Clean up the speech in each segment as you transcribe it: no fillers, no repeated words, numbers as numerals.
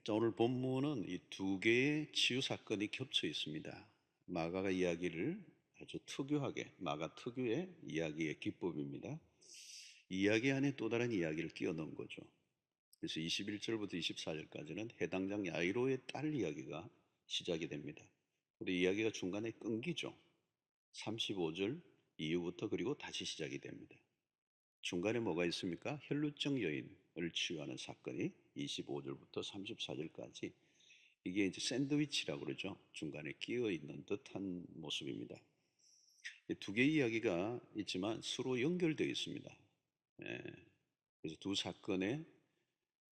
자, 오늘 본문은 이 두 개의 치유 사건이 겹쳐 있습니다. 마가가 이야기를 아주 특유하게, 마가 특유의 이야기의 기법입니다. 이야기 안에 또 다른 이야기를 끼워 넣은 거죠. 그래서 21절부터 24절까지는 해당장 야이로의 딸 이야기가 시작이 됩니다. 근데 이야기가 중간에 끊기죠. 35절 이후부터 그리고 다시 시작이 됩니다. 중간에 뭐가 있습니까? 혈루증 여인을 치유하는 사건이 25절부터 34절까지 이게 이제 샌드위치라고 그러죠. 중간에 끼어 있는 듯한 모습입니다. 두 개의 이야기가 있지만 서로 연결되어 있습니다. 예, 그래서 두 사건의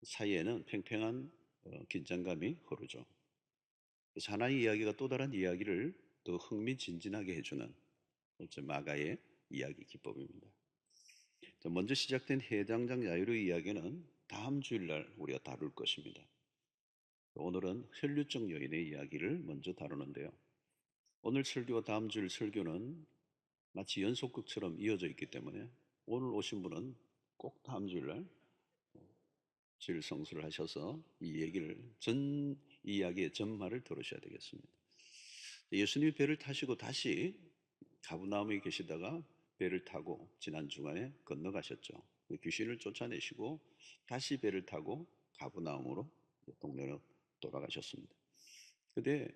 사이에는 팽팽한 긴장감이 흐르죠. 그래서 하나의 이야기가 또 다른 이야기를 더 흥미진진하게 해주는 마가의 이야기 기법입니다. 먼저 시작된 해당장 야유로의 이야기는 다음 주일날 우리가 다룰 것입니다. 오늘은 혈류증 여인의 이야기를 먼저 다루는데요. 오늘 설교와 다음 주일 설교는 마치 연속극처럼 이어져 있기 때문에 오늘 오신 분은 꼭 다음 주일날 질성수를 하셔서 이 얘기를 전 이야기의 전말을 들으셔야 되겠습니다. 예수님이 배를 타시고 다시 가브나움에 계시다가 배를 타고 지난 주간에 건너가셨죠. 귀신을 쫓아내시고 다시 배를 타고 가브나움으로 동네로 돌아가셨습니다. 근데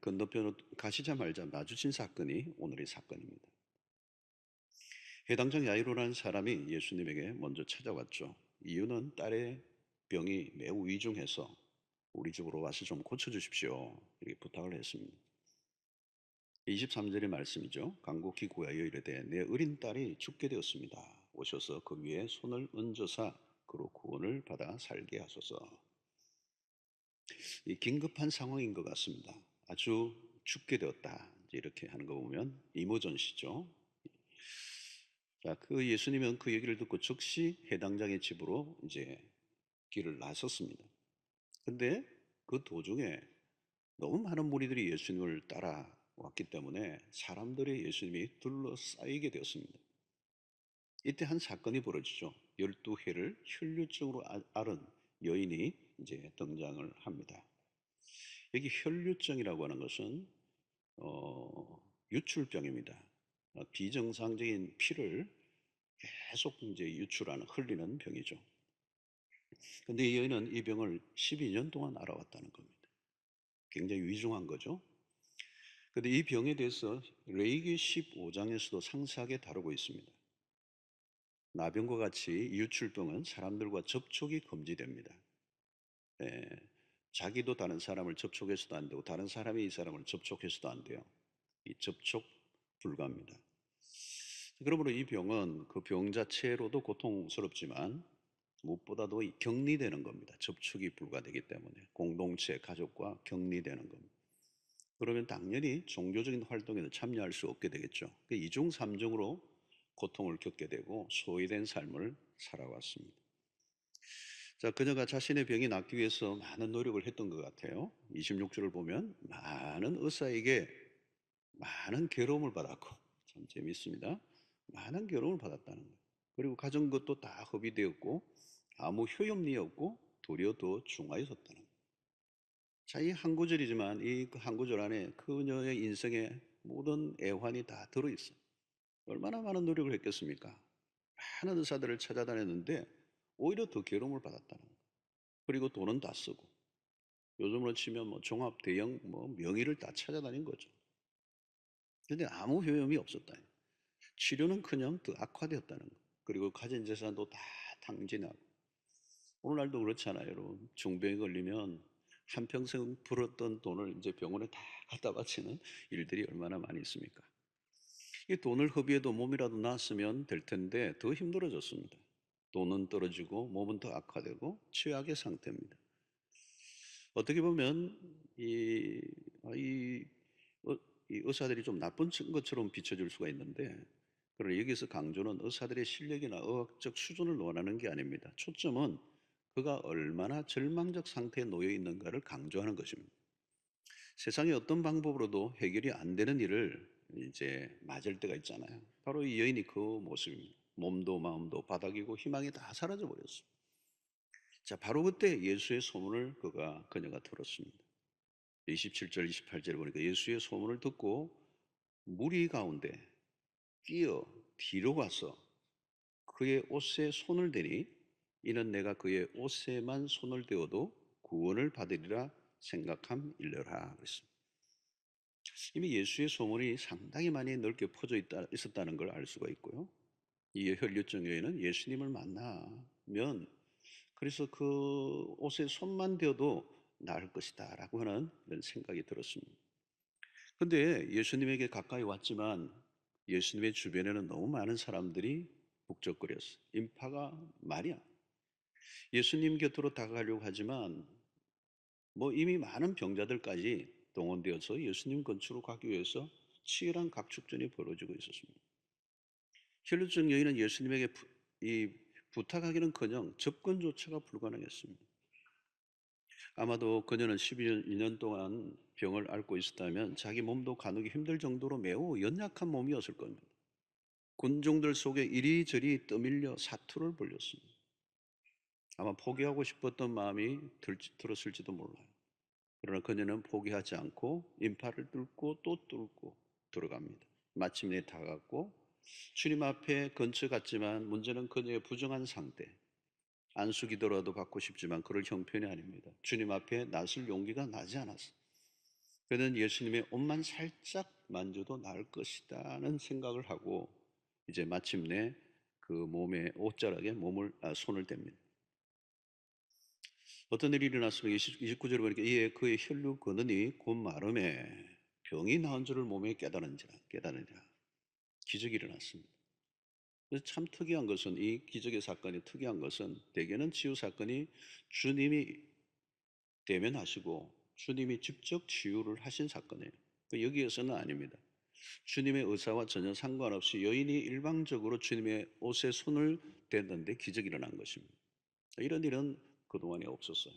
건너편으로 가시자마자 마주친 사건이 오늘의 사건입니다. 해당장 야이로라는 사람이 예수님에게 먼저 찾아왔죠. 이유는 딸의 병이 매우 위중해서 우리 집으로 와서 좀 고쳐주십시오. 이렇게 부탁을 했습니다. 23절의 말씀이죠. 간곡히 구하여 이르되 내 어린 딸이 죽게 되었습니다. 오셔서 그 위에 손을 얹어사 그로 구원을 받아 살게 하소서. 이 긴급한 상황인 것 같습니다. 아주 죽게 되었다. 이렇게 하는 거 보면 이모전시죠. 자, 그 예수님은 그 얘기를 듣고 즉시 해당장의 집으로 이제 길을 나섰습니다. 근데 그 도중에 너무 많은 무리들이 예수님을 따라왔기 때문에 사람들이 예수님이 둘러싸이게 되었습니다. 이때 한 사건이 벌어지죠. 12해를 혈류증으로 앓은 여인이 이제 등장을 합니다. 여기 혈류증이라고 하는 것은 유출병입니다. 비정상적인 피를 계속 이제 유출하는 흘리는 병이죠. 근데 이 여인은 이 병을 12년 동안 앓아왔다는 겁니다. 굉장히 위중한 거죠. 근데 이 병에 대해서 레위기 15장에서도 상세하게 다루고 있습니다. 나병과 같이 유출병은 사람들과 접촉이 금지됩니다. 예, 자기도 다른 사람을 접촉해서도 안 되고 다른 사람이 이 사람을 접촉해서도 안 돼요. 이 접촉 불가입니다. 그러므로 이 병은 그 병 자체로도 고통스럽지만 무엇보다도 격리되는 겁니다. 접촉이 불가되기 때문에 공동체, 가족과 격리되는 겁니다. 그러면 당연히 종교적인 활동에도 참여할 수 없게 되겠죠. 이중 삼중으로 고통을 겪게 되고 소외된 삶을 살아왔습니다. 자, 그녀가 자신의 병이 낫기 위해서 많은 노력을 했던 것 같아요. 26절을 보면 많은 의사에게 많은 괴로움을 받았고, 참 재밌습니다. 많은 괴로움을 받았다는 거예요. 그리고 가진 것도 다 허비되었고 아무 효용이 없고 도리어 더 중하였었다는 거예요. 자, 이 한 구절이지만 이 한 구절 안에 그녀의 인생의 모든 애환이 다 들어있어요. 얼마나 많은 노력을 했겠습니까? 많은 의사들을 찾아다녔는데 오히려 더 괴로움을 받았다는 거예요. 그리고 돈은 다 쓰고 요즘으로 치면 뭐 종합 대형 뭐 명의를 다 찾아다닌 거죠. 근데 아무 효용이 없었다. 치료는커녕 더 악화되었다는 거. 그리고 가진 재산도 다 탕진하고. 오늘날도 그렇잖아요, 여러분. 중병에 걸리면 한평생 벌었던 돈을 이제 병원에 다 갖다 바치는 일들이 얼마나 많이 있습니까? 이 돈을 허비해도 몸이라도 나았으면 될 텐데 더 힘들어졌습니다. 돈은 떨어지고 몸은 더 악화되고 최악의 상태입니다. 어떻게 보면 이, 어, 이 의사들이 좀 나쁜 것처럼 비춰질 수가 있는데, 그러나 여기서 강조는 의사들의 실력이나 의학적 수준을 논하는 게 아닙니다. 초점은 그가 얼마나 절망적 상태에 놓여 있는가를 강조하는 것입니다. 세상에 어떤 방법으로도 해결이 안 되는 일을 이제 맞을 때가 있잖아요. 바로 이 여인이 그 모습입니다. 몸도 마음도 바닥이고 희망이 다 사라져 버렸어요. 자, 바로 그때 예수의 소문을 그녀가 들었습니다. 27절, 28절에 보니까 예수의 소문을 듣고 무리 가운데 뛰어 뒤로 가서 그의 옷에 손을 대니 이는 내가 그의 옷에만 손을 대어도 구원을 받으리라 생각함일러라 그랬습니다. 이미 예수의 소문이 상당히 많이 넓게 있었다는 걸 알 수가 있고요. 이 혈류증 여인은 예수님을 만나면 그래서 그 옷에 손만 대어도 나을 것이다 라고 하는 이런 생각이 들었습니다. 근데 예수님에게 가까이 왔지만 예수님의 주변에는 너무 많은 사람들이 북적거렸어요. 인파가 말이야. 예수님 곁으로 다가가려고 하지만 이미 많은 병자들까지 동원되어서 예수님 근처로 가기 위해서 치열한 각축전이 벌어지고 있었습니다. 혈류증 여인은 예수님에게 부탁하기는커녕 접근조차가 불가능했습니다. 아마도 그녀는 12년 동안 병을 앓고 있었다면 자기 몸도 가누기 힘들 정도로 매우 연약한 몸이었을 겁니다. 군중들 속에 이리저리 떠밀려 사투를 벌였습니다. 아마 포기하고 싶었던 마음이 들었을지도 몰라요. 그러나 그녀는 포기하지 않고 인파를 뚫고 또 뚫고 들어갑니다. 마침내 다가갔고 주님 앞에 근처 갔지만 문제는 그녀의 부정한 상태. 안수기도라도 받고 싶지만 그럴 형편이 아닙니다. 주님 앞에 나설 용기가 나지 않았어요. 그는 예수님의 옷만 살짝 만져도 나을 것이다는 생각을 하고 이제 마침내 그 몸의 옷자락에 손을 댑니다. 어떤 일이 일어났으면 29절에 보니까 이에 그의 혈류 거느니 곧 마름에 병이 나은 줄을 몸에 깨달은지라 기적이 일어났습니다. 그래서 참 특이한 것은 이 기적의 사건이 특이한 것은 대개는 치유 사건이 주님이 대면하시고 주님이 직접 치유를 하신 사건이에요. 여기에서는 아닙니다. 주님의 의사와 전혀 상관없이 여인이 일방적으로 주님의 옷에 손을 댔는데 기적이 일어난 것입니다. 이런 일은 그동안에 없었어요.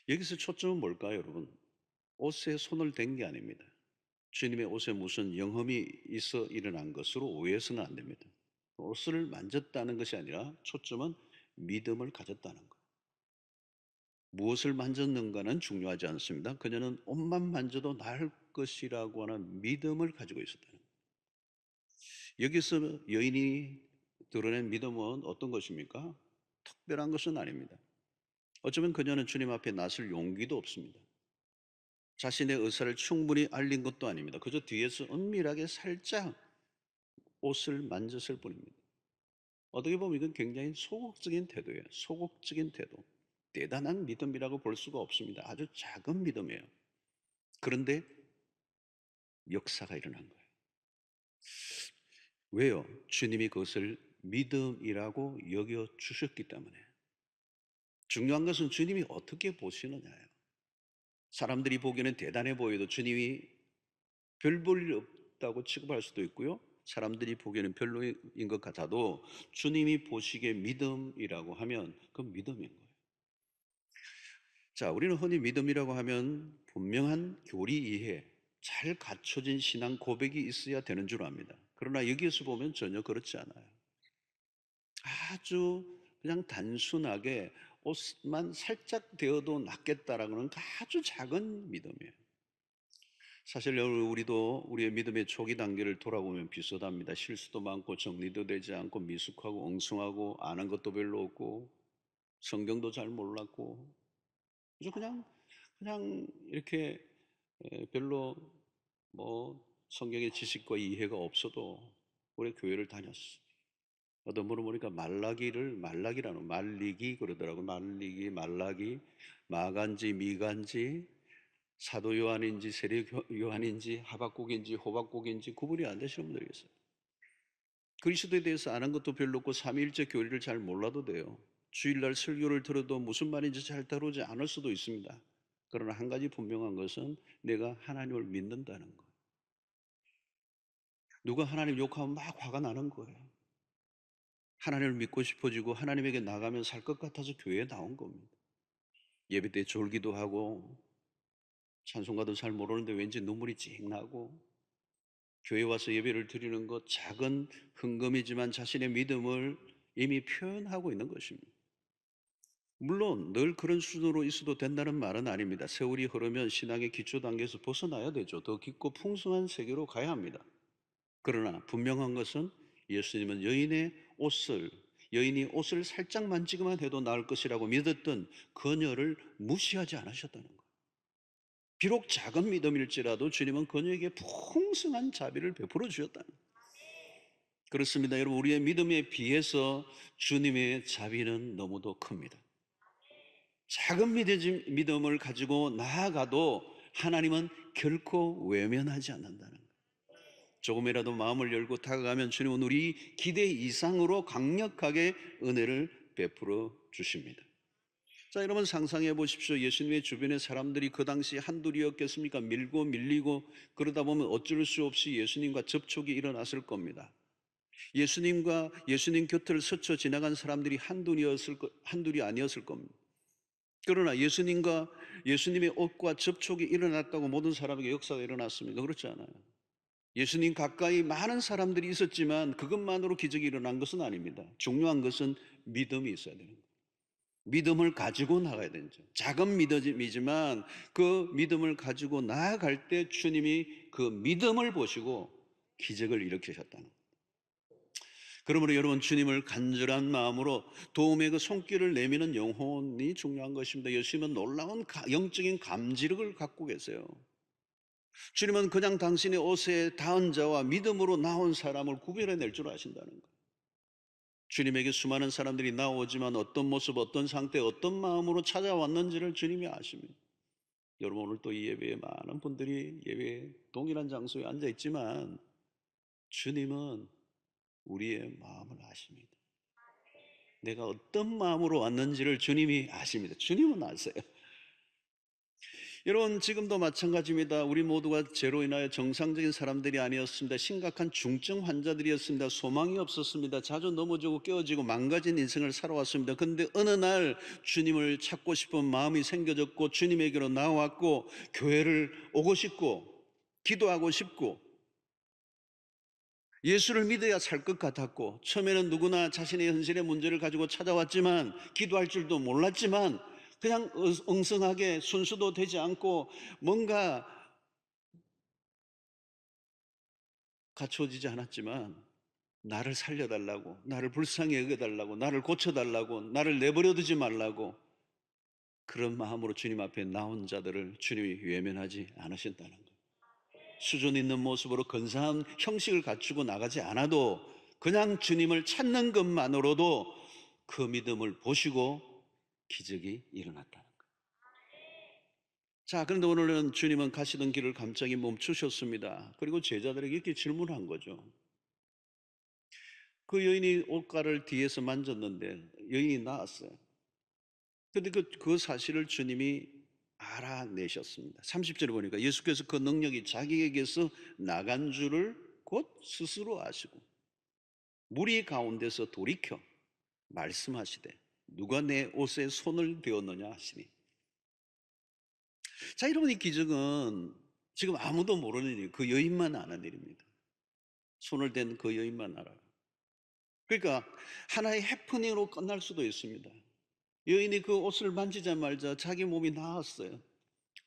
여기서 초점은 뭘까요, 여러분? 옷에 손을 댄 게 아닙니다. 주님의 옷에 무슨 영험이 있어 일어난 것으로 오해해서는 안 됩니다. 옷을 만졌다는 것이 아니라 초점은 믿음을 가졌다는 것. 무엇을 만졌는가는 중요하지 않습니다. 그녀는 옷만 만져도 나을 것이라고 하는 믿음을 가지고 있었다는 것. 여기서 여인이 드러낸 믿음은 어떤 것입니까? 특별한 것은 아닙니다. 어쩌면 그녀는 주님 앞에 나설 용기도 없습니다. 자신의 의사를 충분히 알린 것도 아닙니다. 그저 뒤에서 은밀하게 살짝 옷을 만졌을 뿐입니다. 어떻게 보면 이건 굉장히 소극적인 태도예요. 소극적인 태도. 대단한 믿음이라고 볼 수가 없습니다. 아주 작은 믿음이에요. 그런데 역사가 일어난 거예요. 왜요? 주님이 그것을 믿음이라고 여겨 주셨기 때문에. 중요한 것은 주님이 어떻게 보시느냐예요. 사람들이 보기에는 대단해 보여도 주님이 별 볼 일 없다고 취급할 수도 있고요. 사람들이 보기에는 별로인 것 같아도 주님이 보시기에 믿음이라고 하면 그건 믿음인 거예요. 자, 우리는 흔히 믿음이라고 하면 분명한 교리 이해, 잘 갖춰진 신앙 고백이 있어야 되는 줄 압니다. 그러나 여기에서 보면 전혀 그렇지 않아요. 아주 그냥 단순하게 옷만 살짝 되어도 낫겠다라고는 아주 작은 믿음이에요. 사실 우리도 우리의 믿음의 초기 단계를 돌아보면 비슷합니다. 실수도 많고 정리도 되지 않고 미숙하고 엉성하고 아는 것도 별로 없고 성경도 잘 몰랐고 그래서 그냥 이렇게 별로 성경의 지식과 이해가 없어도 우리 교회를 다녔어. 어떤 분은 보니까 말리기 그러더라고. 말라기, 마간지, 미간지, 사도 요한인지 세례 요한인지 하박국인지 호박국인지 구분이 안 되시는 분들이 있어요. 그리스도에 대해서 아는 것도 별로 없고 삼위일체 교리를 잘 몰라도 돼요. 주일날 설교를 들어도 무슨 말인지 잘 다루지 않을 수도 있습니다. 그러나 한 가지 분명한 것은 내가 하나님을 믿는다는 거예요. 누가 하나님 욕하면 막 화가 나는 거예요. 하나님을 믿고 싶어지고 하나님에게 나가면 살 것 같아서 교회에 나온 겁니다. 예배 때 졸기도 하고 찬송가도 잘 모르는데 왠지 눈물이 찡 나고 교회 와서 예배를 드리는 것 작은 흥금이지만 자신의 믿음을 이미 표현하고 있는 것입니다. 물론 늘 그런 수준으로 있어도 된다는 말은 아닙니다. 세월이 흐르면 신앙의 기초 단계에서 벗어나야 되죠. 더 깊고 풍성한 세계로 가야 합니다. 그러나 분명한 것은 예수님은 여인이 옷을 살짝 만지기만 해도 나을 것이라고 믿었던 그녀를 무시하지 않으셨다는 거예요. 비록 작은 믿음일지라도 주님은 그녀에게 풍성한 자비를 베풀어 주셨다는 거예요. 그렇습니다. 여러분, 우리의 믿음에 비해서 주님의 자비는 너무도 큽니다. 작은 믿음을 가지고 나아가도 하나님은 결코 외면하지 않는다는 거예요. 조금이라도 마음을 열고 다가가면 주님은 우리 기대 이상으로 강력하게 은혜를 베풀어 주십니다. 자, 여러분 상상해 보십시오. 예수님의 주변의 사람들이 그 당시 한둘이었겠습니까? 밀고 밀리고 그러다 보면 어쩔 수 없이 예수님과 접촉이 일어났을 겁니다. 예수님 곁을 스쳐 지나간 사람들이 한둘이 아니었을 겁니다. 그러나 예수님의 옷과 접촉이 일어났다고 모든 사람에게 역사가 일어났습니까? 그렇지 않아요. 예수님 가까이 많은 사람들이 있었지만 그것만으로 기적이 일어난 것은 아닙니다. 중요한 것은 믿음이 있어야 되는 거예요. 믿음을 가지고 나가야 되죠. 작은 믿음이지만 그 믿음을 가지고 나아갈 때 주님이 그 믿음을 보시고 기적을 일으키셨다는 거예요. 그러므로 여러분, 주님을 간절한 마음으로 도움의 그 손길을 내미는 영혼이 중요한 것입니다. 예수님은 놀라운 영적인 감지력을 갖고 계세요. 주님은 그냥 당신의 옷에 닿은 자와 믿음으로 나온 사람을 구별해낼 줄 아신다는 거예요. 주님에게 수많은 사람들이 나오지만 어떤 모습, 어떤 상태, 어떤 마음으로 찾아왔는지를 주님이 아십니다. 여러분, 오늘 또 이 예배에 많은 분들이 예배에 동일한 장소에 앉아 있지만 주님은 우리의 마음을 아십니다. 내가 어떤 마음으로 왔는지를 주님이 아십니다. 주님은 아세요. 여러분, 지금도 마찬가지입니다. 우리 모두가 죄로 인하여 정상적인 사람들이 아니었습니다. 심각한 중증 환자들이었습니다. 소망이 없었습니다. 자주 넘어지고 깨어지고 망가진 인생을 살아왔습니다. 그런데 어느 날 주님을 찾고 싶은 마음이 생겨졌고 주님에게로 나왔고 교회를 오고 싶고 기도하고 싶고 예수를 믿어야 살 것 같았고, 처음에는 누구나 자신의 현실의 문제를 가지고 찾아왔지만 기도할 줄도 몰랐지만 그냥 엉성하게 순수도 되지 않고 뭔가 갖춰지지 않았지만 나를 살려달라고, 나를 불쌍히 여겨달라고, 나를 고쳐달라고, 나를 내버려두지 말라고 그런 마음으로 주님 앞에 나온 자들을 주님이 외면하지 않으신다는 거예요. 수준 있는 모습으로 근사한 형식을 갖추고 나가지 않아도 그냥 주님을 찾는 것만으로도 그 믿음을 보시고 기적이 일어났다는 거예요. 자, 그런데 오늘은 주님은 가시던 길을 갑자기 멈추셨습니다. 그리고 제자들에게 이렇게 질문한 거죠. 그 여인이 옷가를 뒤에서 만졌는데 여인이 나았어요. 근데 그 사실을 주님이 알아내셨습니다. 30절에 보니까 예수께서 그 능력이 자기에게서 나간 줄을 곧 스스로 아시고 무리 가운데서 돌이켜 말씀하시되 누가 내 옷에 손을 대었느냐 하시니. 자, 여러분, 이 기적은 지금 아무도 모르는 일, 그 여인만 아는 일입니다. 손을 댄 그 여인만 알아요. 그러니까 하나의 해프닝으로 끝날 수도 있습니다. 여인이 그 옷을 만지자마자 자기 몸이 나았어요.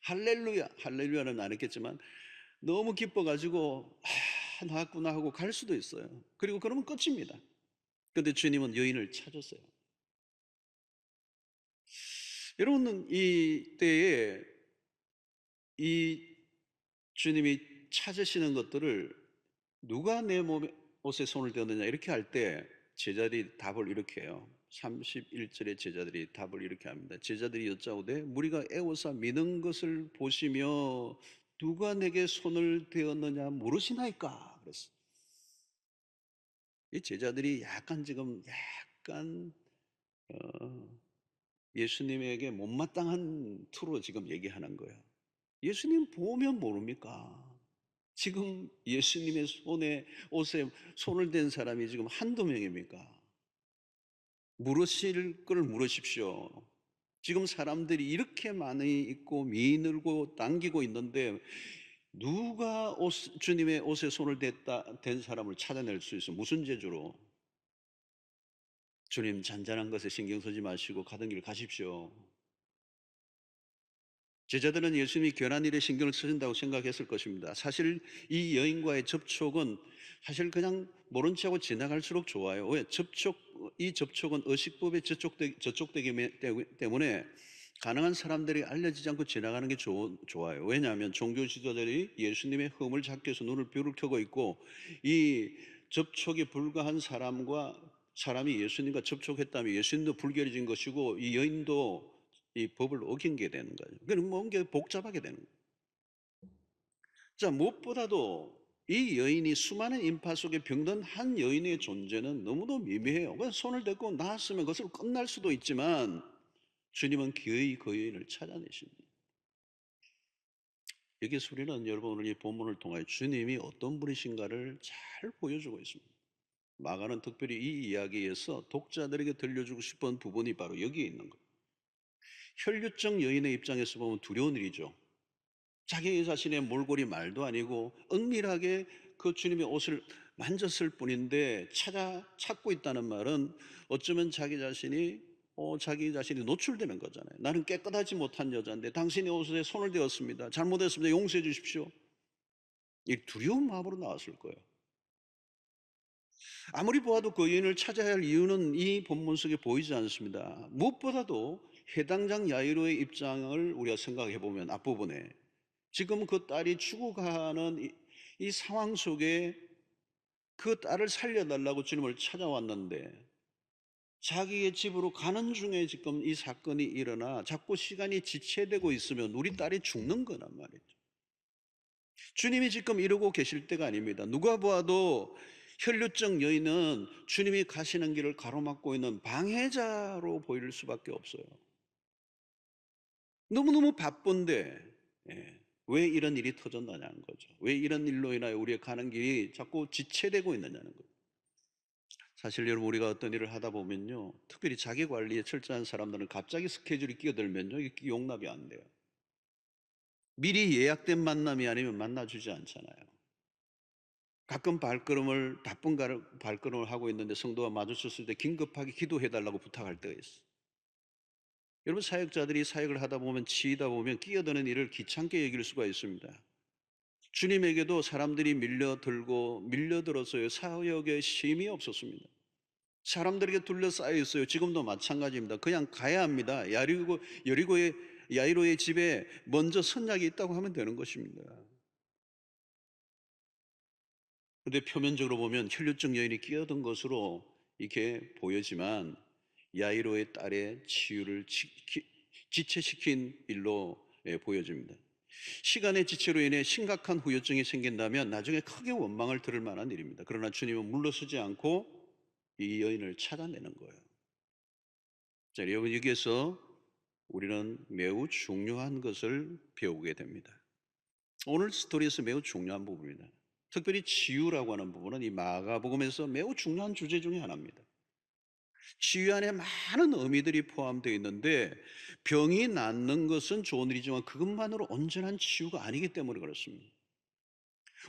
할렐루야, 할렐루야는 안 했겠지만 너무 기뻐가지고 나았구나 하고 갈 수도 있어요. 그리고 그러면 끝입니다. 그런데 주님은 여인을 찾았어요. 여러분은 이때에 이 주님이 찾으시는 것들을 누가 내 옷에 손을 대었느냐 이렇게 할 때 제자들이 답을 이렇게 해요. 31절에 제자들이 답을 이렇게 합니다. 제자들이 여짜오되 무리가 애워서 미는 것을 보시며 누가 내게 손을 대었느냐 물으시나이까 그랬어요. 이 제자들이 약간 예수님에게 못마땅한 투로 지금 얘기하는 거예요. 예수님 보면 모릅니까? 지금 예수님의 옷에 손을 댄 사람이 지금 한두 명입니까? 물으실 걸 물으십시오. 지금 사람들이 이렇게 많이 있고 미늘고 당기고 있는데 누가 주님의 옷에 손을 댄 사람을 찾아낼 수 있어? 무슨 재주로? 주님 잔잔한 것에 신경 쓰지 마시고 가던 길 가십시오. 제자들은 예수님이 괜한 일에 신경을 쓰신다고 생각했을 것입니다. 사실 이 여인과의 접촉은 사실 그냥 모른 척하고 지나갈수록 좋아요. 왜? 이 접촉은 의식법에 저촉되기 때문에 가능한 사람들이 알려지지 않고 지나가는 게 좋아요. 왜냐하면 종교 지도자들이 예수님의 흠을 잡기 위해서 눈을 뷰를 켜고 있고, 이 접촉이 불가한 사람이 예수님과 접촉했다면 예수님도 불결해진 것이고 이 여인도 이 법을 어긴 게 되는 거죠. 그럼 뭔가 복잡하게 되는 거예요. 자, 무엇보다도 이 여인이 수많은 인파 속에 병든 한 여인의 존재는 너무도 미미해요. 그냥 손을 대고 나았으면 그것으로 끝날 수도 있지만 주님은 기어이 그 여인을 찾아내십니다. 여기서 우리는 여러분 오늘 이 본문을 통하여 주님이 어떤 분이신가를 잘 보여주고 있습니다. 마가는 특별히 이 이야기에서 독자들에게 들려주고 싶은 부분이 바로 여기에 있는 거예요. 혈류증 여인의 입장에서 보면 두려운 일이죠. 자기 자신의 몰골이 말도 아니고 은밀하게 그 주님의 옷을 만졌을 뿐인데 찾고 있다는 말은 어쩌면 자기 자신이 노출되는 거잖아요. 나는 깨끗하지 못한 여자인데 당신의 옷에 손을 대었습니다. 잘못했습니다. 용서해 주십시오. 이 두려운 마음으로 나왔을 거예요. 아무리 보아도 그 여인을 찾아야 할 이유는 이 본문 속에 보이지 않습니다. 무엇보다도 해당장 야이로의 입장을 우리가 생각해 보면 앞부분에 지금 그 딸이 죽어가는 이 상황 속에 그 딸을 살려달라고 주님을 찾아왔는데 자기의 집으로 가는 중에 지금 이 사건이 일어나 자꾸 시간이 지체되고 있으면 우리 딸이 죽는 거란 말이죠. 주님이 지금 이러고 계실 때가 아닙니다. 누가 보아도 혈류증 여인은 주님이 가시는 길을 가로막고 있는 방해자로 보일 수밖에 없어요. 너무너무 바쁜데 왜 이런 일이 터졌느냐는 거죠. 왜 이런 일로 인하여 우리의 가는 길이 자꾸 지체되고 있느냐는 거죠. 사실 여러분 우리가 어떤 일을 하다 보면요, 특별히 자기 관리에 철저한 사람들은 갑자기 스케줄이 끼어들면요 이게 용납이 안 돼요. 미리 예약된 만남이 아니면 만나주지 않잖아요. 가끔 바쁜 발걸음을 하고 있는데 성도와 마주쳤을 때 긴급하게 기도해달라고 부탁할 때가 있어요. 여러분 사역자들이 사역을 하다 보면 치이다 보면 끼어드는 일을 귀찮게 여길 수가 있습니다. 주님에게도 사람들이 밀려들어서요 사역에 쉼이 없었습니다. 사람들에게 둘러싸여 있어요. 지금도 마찬가지입니다. 그냥 가야 합니다. 야이로의 집에 먼저 선약이 있다고 하면 되는 것입니다. 그런데 표면적으로 보면 혈류증 여인이 끼어든 것으로 이렇게 보여지만 야이로의 딸의 치유를 지체시킨 일로 보여집니다. 시간의 지체로 인해 심각한 후유증이 생긴다면 나중에 크게 원망을 들을 만한 일입니다. 그러나 주님은 물러서지 않고 이 여인을 찾아내는 거예요. 자, 여러분 여기에서 우리는 매우 중요한 것을 배우게 됩니다. 오늘 스토리에서 매우 중요한 부분입니다. 특별히 치유라고 하는 부분은 이 마가복음에서 매우 중요한 주제 중에 하나입니다. 치유 안에 많은 의미들이 포함되어 있는데 병이 낫는 것은 좋은 일이지만 그것만으로 온전한 치유가 아니기 때문에 그렇습니다.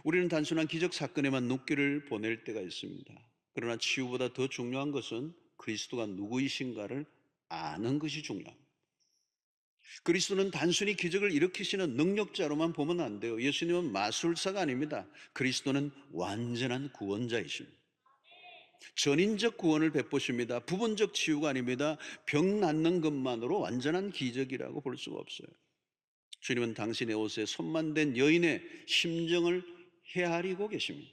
우리는 단순한 기적 사건에만 눈길을 보낼 때가 있습니다. 그러나 치유보다 더 중요한 것은 그리스도가 누구이신가를 아는 것이 중요합니다. 그리스도는 단순히 기적을 일으키시는 능력자로만 보면 안 돼요. 예수님은 마술사가 아닙니다. 그리스도는 완전한 구원자이십니다. 전인적 구원을 베푸십니다. 부분적 치유가 아닙니다. 병 낫는 것만으로 완전한 기적이라고 볼 수가 없어요. 주님은 당신의 옷에 손만 댄 여인의 심정을 헤아리고 계십니다.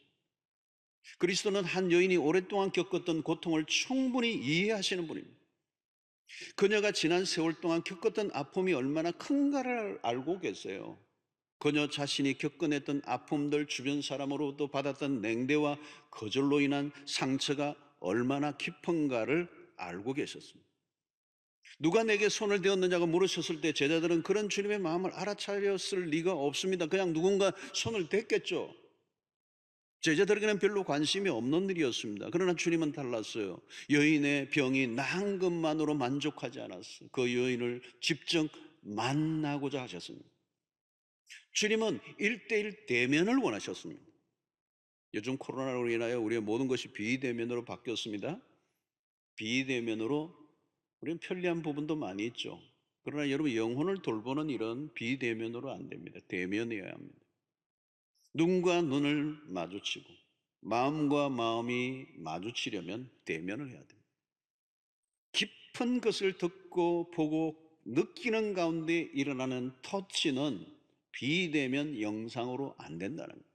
그리스도는 한 여인이 오랫동안 겪었던 고통을 충분히 이해하시는 분입니다. 그녀가 지난 세월 동안 겪었던 아픔이 얼마나 큰가를 알고 계세요. 그녀 자신이 겪어냈던 아픔들, 주변 사람으로부터 받았던 냉대와 거절로 인한 상처가 얼마나 깊은가를 알고 계셨습니다. 누가 내게 손을 대었느냐고 물으셨을 때 제자들은 그런 주님의 마음을 알아차렸을 리가 없습니다. 그냥 누군가 손을 댔겠죠. 제자들에게는 별로 관심이 없는 일이었습니다. 그러나 주님은 달랐어요. 여인의 병이 나은 것만으로 만족하지 않았어요. 그 여인을 직접 만나고자 하셨습니다. 주님은 1대1 대면을 원하셨습니다. 요즘 코로나로 인하여 우리의 모든 것이 비대면으로 바뀌었습니다. 비대면으로 우리는 편리한 부분도 많이 있죠. 그러나 여러분, 영혼을 돌보는 일은 비대면으로 안 됩니다. 대면이어야 합니다. 눈과 눈을 마주치고 마음과 마음이 마주치려면 대면을 해야 됩니다. 깊은 것을 듣고 보고 느끼는 가운데 일어나는 터치는 비대면 영상으로 안 된다는 거예요.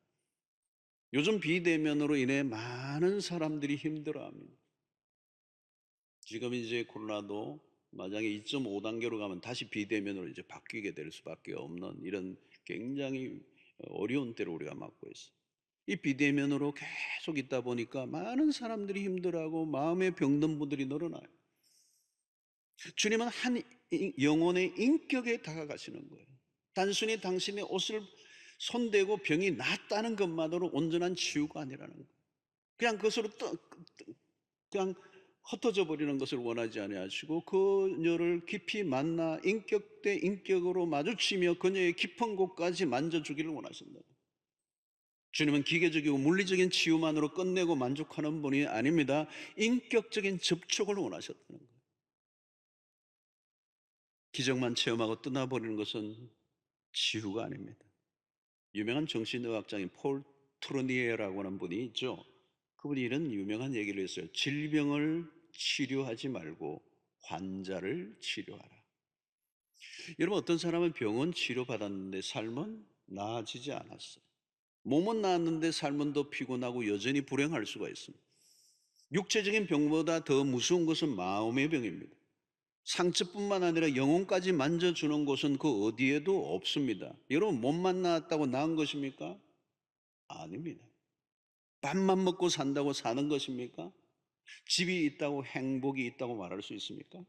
요즘 비대면으로 인해 많은 사람들이 힘들어합니다. 지금 이제 코로나도 만약에 2.5단계로 가면 다시 비대면으로 이제 바뀌게 될 수밖에 없는 이런 굉장히 어려운 때를 우리가 맞고 있어요. 이 비대면으로 계속 있다 보니까 많은 사람들이 힘들어하고 마음에 병든 분들이 늘어나요. 주님은 한 영혼의 인격에 다가가시는 거예요. 단순히 당신의 옷을 손대고 병이 낫다는 것만으로 온전한 치유가 아니라는 거예요. 그냥 그것으로 그냥 흩어져 버리는 것을 원하지 아니하시고 그녀를 깊이 만나 인격 대 인격으로 마주치며 그녀의 깊은 곳까지 만져주기를 원하신다. 주님은 기계적이고 물리적인 치유만으로 끝내고 만족하는 분이 아닙니다. 인격적인 접촉을 원하셨다는 거예요. 기적만 체험하고 떠나버리는 것은 치유가 아닙니다. 유명한 정신의학자인 폴 트루니에라고 하는 분이 있죠. 그분이 이런 유명한 얘기를 했어요. 질병을 치료하지 말고 환자를 치료하라. 여러분, 어떤 사람은 병원 치료받았는데 삶은 나아지지 않았어요. 몸은 나았는데 삶은 더 피곤하고 여전히 불행할 수가 있습니다. 육체적인 병보다 더 무서운 것은 마음의 병입니다. 상처뿐만 아니라 영혼까지 만져주는 곳은 그 어디에도 없습니다. 여러분, 몸만 나았다고 나은 것입니까? 아닙니다. 밥만 먹고 산다고 사는 것입니까? 집이 있다고 행복이 있다고 말할 수 있습니까?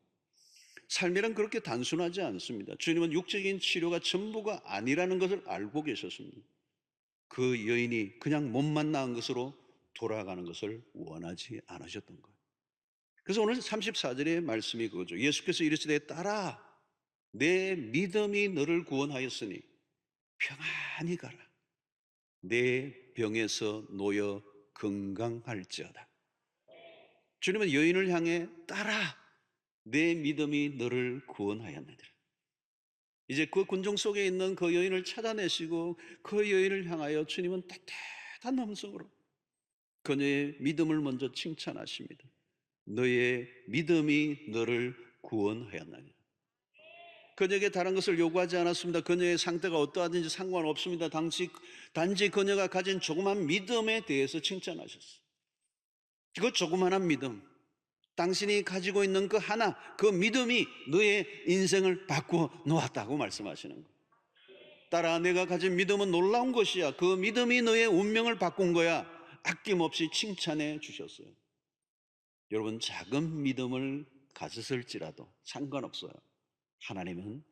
삶이란 그렇게 단순하지 않습니다. 주님은 육적인 치료가 전부가 아니라는 것을 알고 계셨습니다. 그 여인이 그냥 몸만 나은 것으로 돌아가는 것을 원하지 않으셨던 거예요. 그래서 오늘 34절의 말씀이 그거죠. 예수께서 이르시되 따라 내 믿음이 너를 구원하였으니 평안히 가라. 내 병에서 놓여 건강할지어다. 주님은 여인을 향해 따라 내 믿음이 너를 구원하였느니라. 이제 그 군중 속에 있는 그 여인을 찾아내시고 그 여인을 향하여 주님은 따뜻한 음성으로 그녀의 믿음을 먼저 칭찬하십니다. 너의 믿음이 너를 구원하였느니라. 그녀에게 다른 것을 요구하지 않았습니다. 그녀의 상태가 어떠하든지 상관없습니다. 단지 그녀가 가진 조그만 믿음에 대해서 칭찬하셨어요. 그 조그만한 믿음, 당신이 가지고 있는 그 하나, 그 믿음이 너의 인생을 바꾸어 놓았다고 말씀하시는 거예요. 따라 내가 가진 믿음은 놀라운 것이야. 그 믿음이 너의 운명을 바꾼 거야. 아낌없이 칭찬해 주셨어요. 여러분, 작은 믿음을 가졌을지라도 상관없어요. 하나님은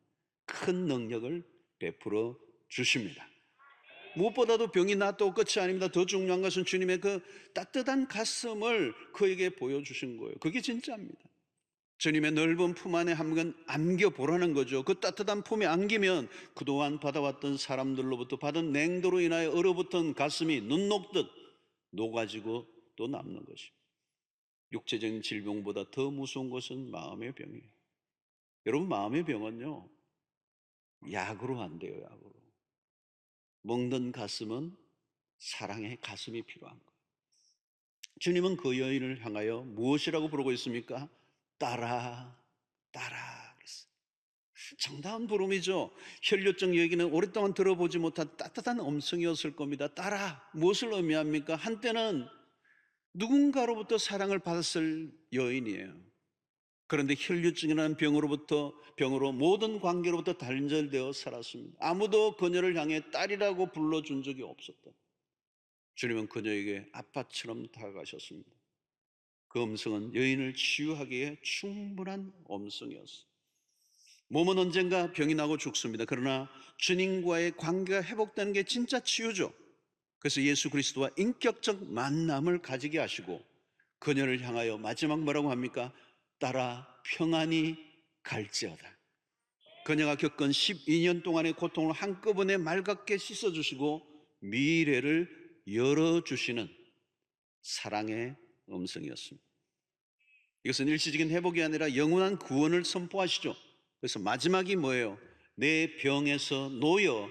큰 능력을 베풀어 주십니다. 무엇보다도 병이 낫다고 끝이 아닙니다. 더 중요한 것은 주님의 그 따뜻한 가슴을 그에게 보여주신 거예요. 그게 진짜입니다. 주님의 넓은 품 안에 한번 안겨보라는 거죠. 그 따뜻한 품에 안기면 그동안 받아왔던 사람들로부터 받은 냉도로 인하여 얼어붙은 가슴이 눈 녹듯 녹아지고 또 남는 것입니다. 육체적인 질병보다 더 무서운 것은 마음의 병이에요. 여러분, 마음의 병은요, 약으로 안 돼요. 약으로. 먹는 가슴은 사랑의 가슴이 필요한 거예요. 주님은 그 여인을 향하여 무엇이라고 부르고 있습니까? 따라 따라 그랬어요. 정다운 부름이죠. 혈류증 얘기는 오랫동안 들어보지 못한 따뜻한 음성이었을 겁니다. 따라, 무엇을 의미합니까? 한때는 누군가로부터 사랑을 받았을 여인이에요. 그런데 혈류증이라는 병으로 모든 관계로부터 단절되어 살았습니다. 아무도 그녀를 향해 딸이라고 불러준 적이 없었다. 주님은 그녀에게 아빠처럼 다가가셨습니다. 그 음성은 여인을 치유하기에 충분한 음성이었어요. 몸은 언젠가 병이 나고 죽습니다. 그러나 주님과의 관계가 회복되는 게 진짜 치유죠. 그래서 예수 그리스도와 인격적 만남을 가지게 하시고 그녀를 향하여 마지막 뭐라고 합니까? 따라 평안히 갈지어다. 그녀가 겪은 12년 동안의 고통을 한꺼번에 맑게 씻어주시고 미래를 열어주시는 사랑의 음성이었습니다. 이것은 일시적인 회복이 아니라 영원한 구원을 선포하시죠. 그래서 마지막이 뭐예요? 내 병에서 놓여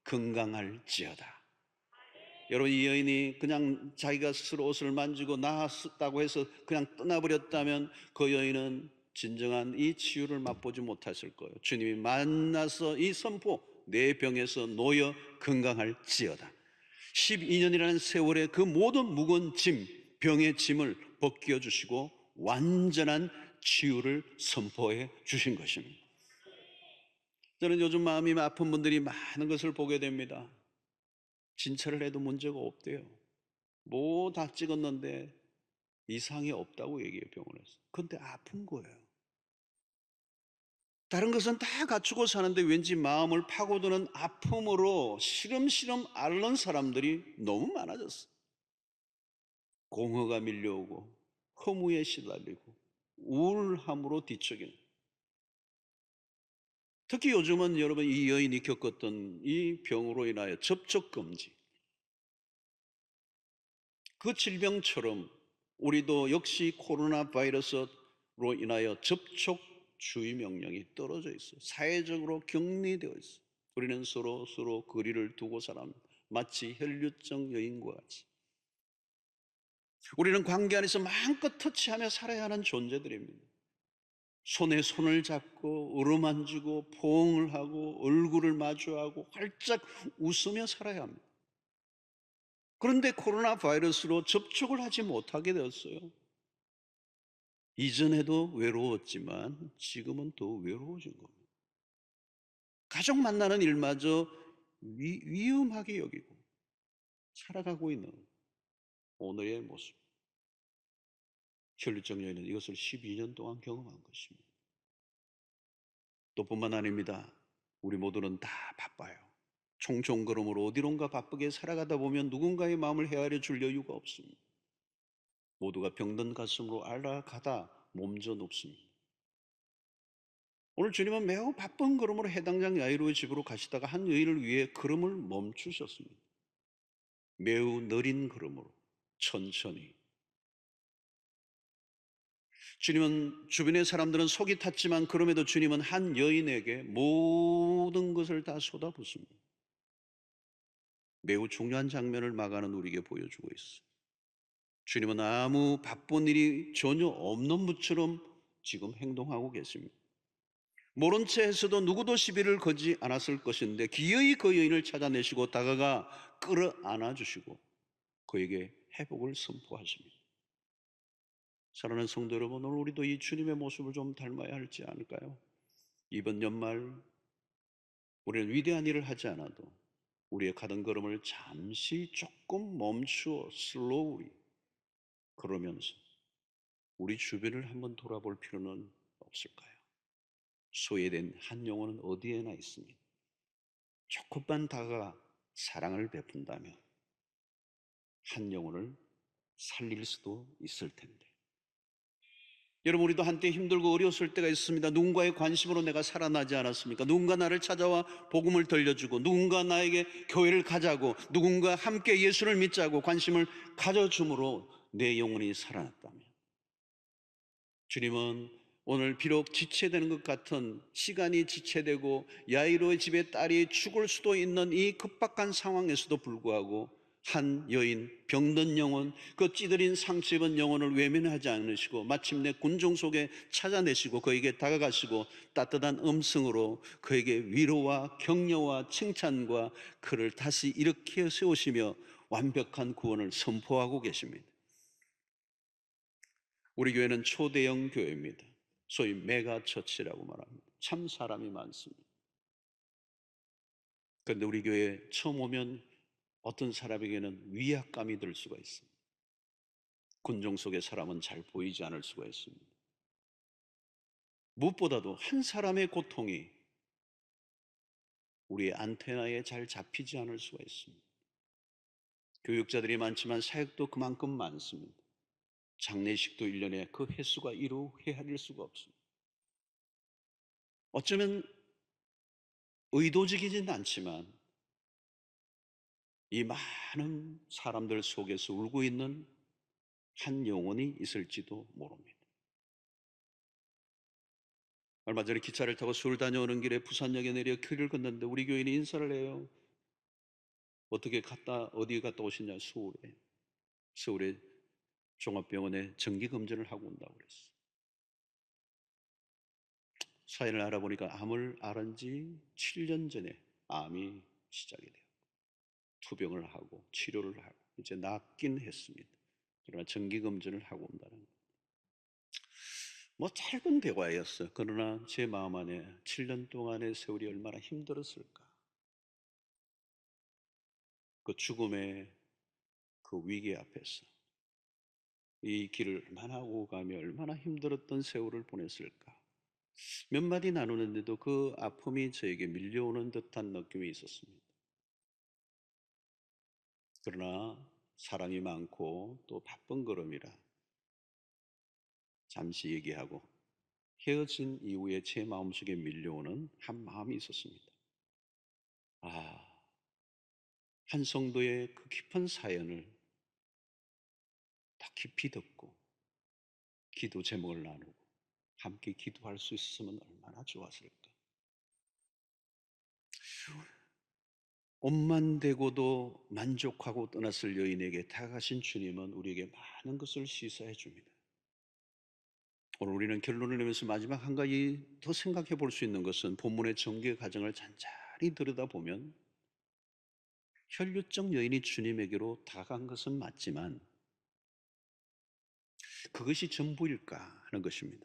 건강할지어다. 여러분, 이 여인이 그냥 자기가 스스로 옷을 만지고 나았다고 해서 그냥 떠나버렸다면 그 여인은 진정한 이 치유를 맛보지 못했을 거예요. 주님이 만나서 이 선포, 내 병에서 놓여 건강할지어다. 12년이라는 세월에 그 모든 무거운 짐, 병의 짐을 벗겨 주시고 완전한 치유를 선포해 주신 것입니다. 저는 요즘 마음이 아픈 분들이 많은 것을 보게 됩니다. 진찰을 해도 문제가 없대요. 뭐 다 찍었는데 이상이 없다고 얘기해요, 병원에서. 근데 아픈 거예요. 다른 것은 다 갖추고 사는데 왠지 마음을 파고드는 아픔으로 시름시름 앓는 사람들이 너무 많아졌어요. 공허가 밀려오고 허무에 시달리고 우울함으로 뒤척이는. 특히 요즘은 여러분, 이 여인이 겪었던 이 병으로 인하여 접촉 금지, 그 질병처럼 우리도 역시 코로나 바이러스로 인하여 접촉 주의 명령이 떨어져 있어요. 사회적으로 격리되어 있어요. 우리는 서로 거리를 두고 살아갑니다. 마치 혈류증 여인과 같이. 우리는 관계 안에서 마음껏 터치하며 살아야 하는 존재들입니다. 손에 손을 잡고 어루만지고 포옹을 하고 얼굴을 마주하고 활짝 웃으며 살아야 합니다. 그런데 코로나 바이러스로 접촉을 하지 못하게 되었어요. 이전에도 외로웠지만 지금은 더 외로워진 겁니다. 가족 만나는 일마저 위험하게 여기고 살아가고 있는 오늘의 모습. 혈류증 여인은 이것을 12년 동안 경험한 것입니다. 또 뿐만 아닙니다. 우리 모두는 다 바빠요. 총총걸음으로 어디론가 바쁘게 살아가다 보면 누군가의 마음을 헤아려 줄 여유가 없습니다. 모두가 병든 가슴으로 알아가다 몸져 눕습니다. 오늘 주님은 매우 바쁜 걸음으로 해당장 야이로의 집으로 가시다가 한 여인을 위해 걸음을 멈추셨습니다. 매우 느린 걸음으로 천천히. 주님은, 주변의 사람들은 속이 탔지만 그럼에도 주님은 한 여인에게 모든 것을 다 쏟아붓습니다. 매우 중요한 장면을 마가는 우리에게 보여주고 있어요. 주님은 아무 바쁜 일이 전혀 없는 분처럼 지금 행동하고 계십니다. 모른 채 해서도 누구도 시비를 걸지 않았을 것인데 기어이 그 여인을 찾아내시고 다가가 끌어안아 주시고 그에게 회복을 선포하십니다. 사랑하는 성도 여러분, 오늘 우리도 이 주님의 모습을 좀 닮아야 할지 않을까요? 이번 연말 우리는 위대한 일을 하지 않아도 우리의 가던 걸음을 잠시 조금 멈추어 슬로우리 그러면서 우리 주변을 한번 돌아볼 필요는 없을까요? 소외된 한 영혼은 어디에나 있습니다. 조금만 다가가 사랑을 베푼다면 한 영혼을 살릴 수도 있을 텐데. 여러분, 우리도 한때 힘들고 어려웠을 때가 있습니다. 누군가의 관심으로 내가 살아나지 않았습니까? 누군가 나를 찾아와 복음을 들려주고, 누군가 나에게 교회를 가자고, 누군가 함께 예수를 믿자고 관심을 가져줌으로 내 영혼이 살아났다면, 주님은 오늘 비록 지체되는 것 같은, 시간이 지체되고 야이로의 집에 딸이 죽을 수도 있는 이 급박한 상황에서도 불구하고 한 여인, 병든 영혼, 그 찌들인 상처 입은 영혼을 외면하지 않으시고 마침내 군중 속에 찾아내시고 그에게 다가가시고 따뜻한 음성으로 그에게 위로와 격려와 칭찬과 그를 다시 일으켜 세우시며 완벽한 구원을 선포하고 계십니다. 우리 교회는 초대형 교회입니다. 소위 메가처치라고 말합니다. 참 사람이 많습니다. 그런데 우리 교회에 처음 오면 어떤 사람에게는 위압감이 들 수가 있습니다. 군중 속의 사람은 잘 보이지 않을 수가 있습니다. 무엇보다도 한 사람의 고통이 우리의 안테나에 잘 잡히지 않을 수가 있습니다. 교육자들이 많지만 사역도 그만큼 많습니다. 장례식도 1년에 그 횟수가 헤아릴 수가 없습니다. 어쩌면 의도적이진 않지만 이 많은 사람들 속에서 울고 있는 한 영혼이 있을지도 모릅니다. 얼마 전에 기차를 타고 서울 다녀오는 길에 부산역에 내려 길을 걷는데 우리 교인이 인사를 해요. 어디 갔다 오시냐? 서울에 종합병원에 정기검진을 하고 온다고 그랬어. 사연을 알아보니까 암을 앓은 지 7년 전에 암이 시작이 돼요. 투병을 하고 치료를 하고 이제 낫긴 했습니다. 그러나 정기검진을 하고 온다는 거. 뭐 짧은 대화였어요. 그러나 제 마음 안에 7년 동안의 세월이 얼마나 힘들었을까. 그 죽음의 그 위기 앞에서 이 길을 얼마나 오가며 얼마나 힘들었던 세월을 보냈을까. 몇 마디 나누는데도 그 아픔이 저에게 밀려오는 듯한 느낌이 있었습니다. 그러나 사랑이 많고 또 바쁜 걸음이라 잠시 얘기하고 헤어진 이후에 제 마음속에 밀려오는 한 마음이 있었습니다. 한 성도의 그 깊은 사연을 더 깊이 듣고 기도 제목을 나누고 함께 기도할 수 있으면 얼마나 좋았을까. 옷만 대고도 만족하고 떠났을 여인에게 다가가신 주님은 우리에게 많은 것을 시사해 줍니다. 오늘 우리는 결론을 내면서 마지막 한 가지 더 생각해 볼 수 있는 것은 본문의 전개 과정을 잔잔히 들여다보면 혈류증 여인이 주님에게로 다가간 것은 맞지만 그것이 전부일까 하는 것입니다.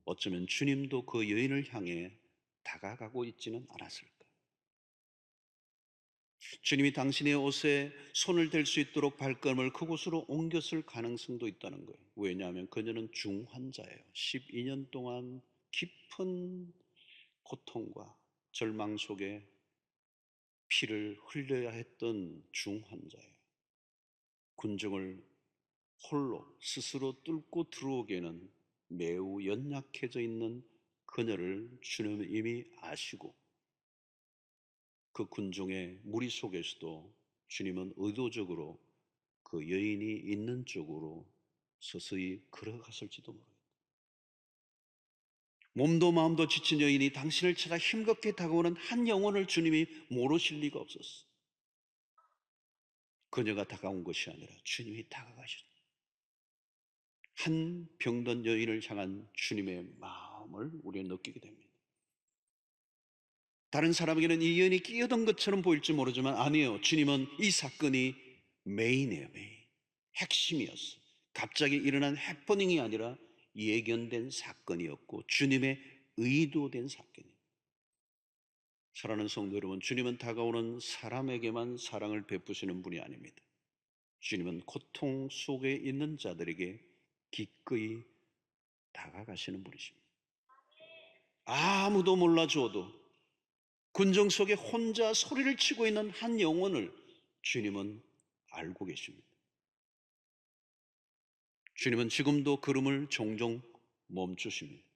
어쩌면 주님도 그 여인을 향해 다가가고 있지는 않았을까. 주님이 당신의 옷에 손을 댈 수 있도록 발걸음을 그곳으로 옮겼을 가능성도 있다는 거예요. 왜냐하면 그녀는 중환자예요. 12년 동안 깊은 고통과 절망 속에 피를 흘려야 했던 중환자예요. 군중을 홀로 스스로 뚫고 들어오기에는 매우 연약해져 있는 그녀를 주님은 이미 아시고 그 군중의 무리 속에서도 주님은 의도적으로 그 여인이 있는 쪽으로 서서히 걸어갔을지도 모르겠다. 몸도 마음도 지친 여인이 당신을 찾아 힘겹게 다가오는 한 영혼을 주님이 모르실 리가 없었어. 그녀가 다가온 것이 아니라 주님이 다가가셨다. 한 병든 여인을 향한 주님의 마음을 우리는 느끼게 됩니다. 다른 사람에게는 이 여인이 끼어든 것처럼 보일지 모르지만 아니에요. 주님은 이 사건이 메인이에요. 메인. 핵심이었어요. 갑자기 일어난 해퍼닝이 아니라 예견된 사건이었고 주님의 의도된 사건이에요. 사랑하는 성도 여러분, 주님은 다가오는 사람에게만 사랑을 베푸시는 분이 아닙니다. 주님은 고통 속에 있는 자들에게 기꺼이 다가가시는 분이십니다. 아무도 몰라줘도 군정 속에 혼자 소리를 치고 있는 한 영혼을 주님은 알고 계십니다. 주님은 지금도 걸음을 종종 멈추십니다.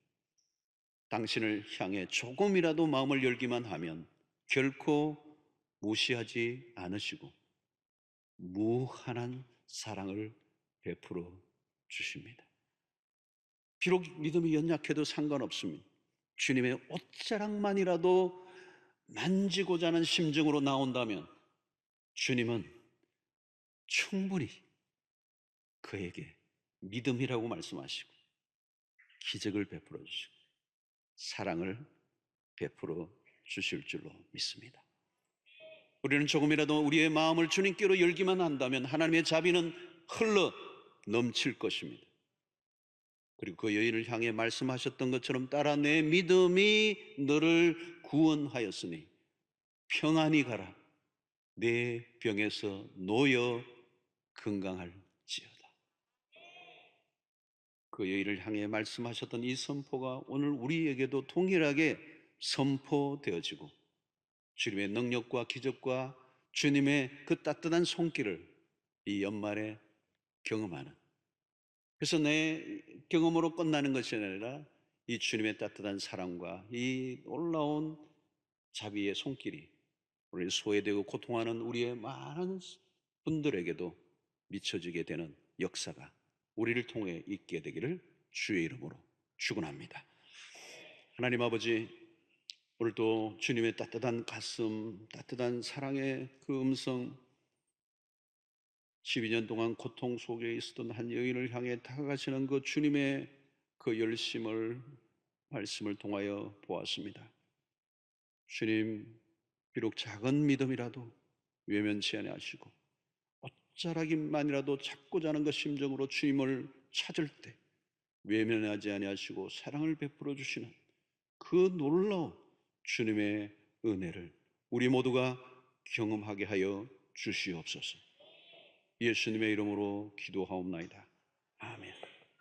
당신을 향해 조금이라도 마음을 열기만 하면 결코 무시하지 않으시고 무한한 사랑을 베풀어 주십니다. 비록 믿음이 연약해도 상관없습니다. 주님의 옷자락만이라도 만지고자 하는 심정으로 나온다면 주님은 충분히 그에게 믿음이라고 말씀하시고 기적을 베풀어 주시고 사랑을 베풀어 주실 줄로 믿습니다. 우리는 조금이라도 우리의 마음을 주님께로 열기만 한다면 하나님의 자비는 흘러 넘칠 것입니다. 그리고 그 여인을 향해 말씀하셨던 것처럼 따라 내 믿음이 너를 구원하였으니 평안히 가라. 내 병에서 놓여 건강할지어다. 그 여인을 향해 말씀하셨던 이 선포가 오늘 우리에게도 동일하게 선포되어지고 주님의 능력과 기적과 주님의 그 따뜻한 손길을 이 연말에 경험하는, 그래서 내 경험으로 끝나는 것이 아니라 이 주님의 따뜻한 사랑과 이 놀라운 자비의 손길이 우리 소외되고 고통하는 우리의 많은 분들에게도 미쳐지게 되는 역사가 우리를 통해 있게 되기를 주의 이름으로 축원합니다. 하나님 아버지, 오늘도 주님의 따뜻한 가슴, 따뜻한 사랑의 그 음성, 12년 동안 고통 속에 있었던 한 여인을 향해 다가가시는 그 주님의 그 열심을 말씀을 통하여 보았습니다. 주님, 비록 작은 믿음이라도 외면치 아니하시고 옷자락만이라도 찾고자 하는 그 심정으로 주님을 찾을 때 외면하지 아니하시고 사랑을 베풀어 주시는 그 놀라운 주님의 은혜를 우리 모두가 경험하게 하여 주시옵소서. 예수님의 이름으로 기도하옵나이다. 아멘.